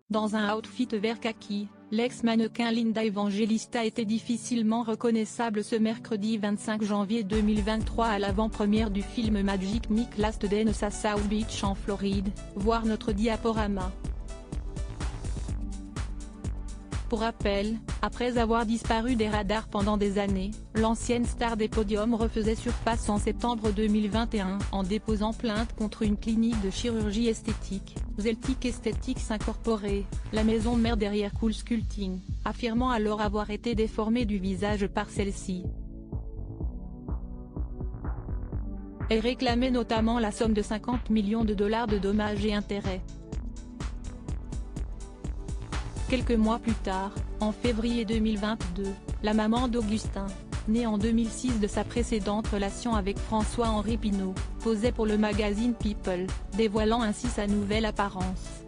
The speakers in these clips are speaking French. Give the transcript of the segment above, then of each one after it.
Dans un outfit vert kaki, l'ex-mannequin Linda Evangelista était difficilement reconnaissable ce mercredi 25 janvier 2023 à l'avant-première du film Magic Mike Last Dance à South Beach en Floride, voir notre diaporama. Pour rappel, après avoir disparu des radars pendant des années, l'ancienne star des podiums refaisait surface en septembre 2021 en déposant plainte contre une clinique de chirurgie esthétique, Zeltic Aesthetics Incorporée, la maison mère derrière Cool Sculpting, affirmant alors avoir été déformée du visage par celle-ci. Elle réclamait notamment la somme de 50 millions de dollars de dommages et intérêts. Quelques mois plus tard, en février 2022, la maman d'Augustin, née en 2006 de sa précédente relation avec François-Henri Pinault, posait pour le magazine People, dévoilant ainsi sa nouvelle apparence.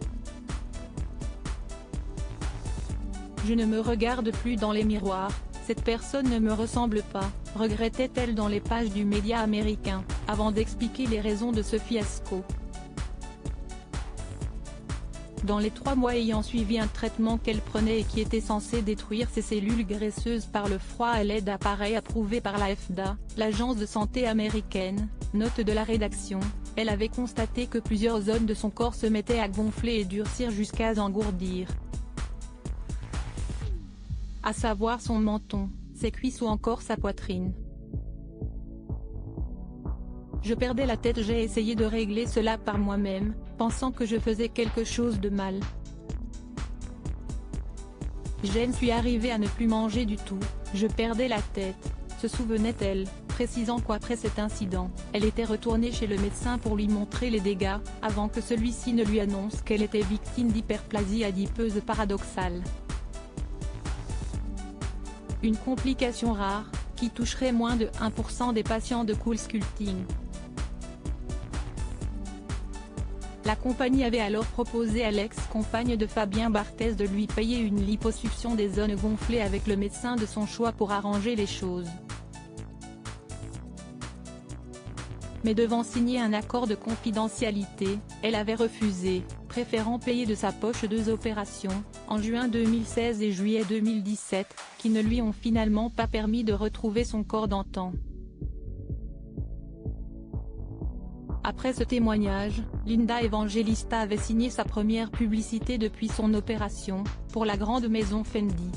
Je ne me regarde plus dans les miroirs, cette personne ne me ressemble pas, regrettait-elle dans les pages du média américain, avant d'expliquer les raisons de ce fiasco. Dans les 3 mois ayant suivi un traitement qu'elle prenait et qui était censé détruire ses cellules graisseuses par le froid à l'aide d'appareils approuvés par la FDA, l'agence de santé américaine, note de la rédaction, elle avait constaté que plusieurs zones de son corps se mettaient à gonfler et durcir jusqu'à s'engourdir. À savoir son menton, ses cuisses ou encore sa poitrine. Je perdais la tête, j'ai essayé de régler cela par moi-même, pensant que je faisais quelque chose de mal. J'en suis arrivée à ne plus manger du tout, je perdais la tête, se souvenait-elle, précisant qu'après cet incident, elle était retournée chez le médecin pour lui montrer les dégâts, avant que celui-ci ne lui annonce qu'elle était victime d'hyperplasie adipeuse paradoxale. Une complication rare, qui toucherait moins de 1% des patients de Cool Sculpting. La compagnie avait alors proposé à l'ex-compagne de Fabien Barthez de lui payer une liposuction des zones gonflées avec le médecin de son choix pour arranger les choses. Mais devant signer un accord de confidentialité, elle avait refusé, préférant payer de sa poche 2 opérations, en juin 2016 et juillet 2017, qui ne lui ont finalement pas permis de retrouver son corps d'antan. Après ce témoignage, Linda Evangelista avait signé sa première publicité depuis son opération, pour la grande maison Fendi.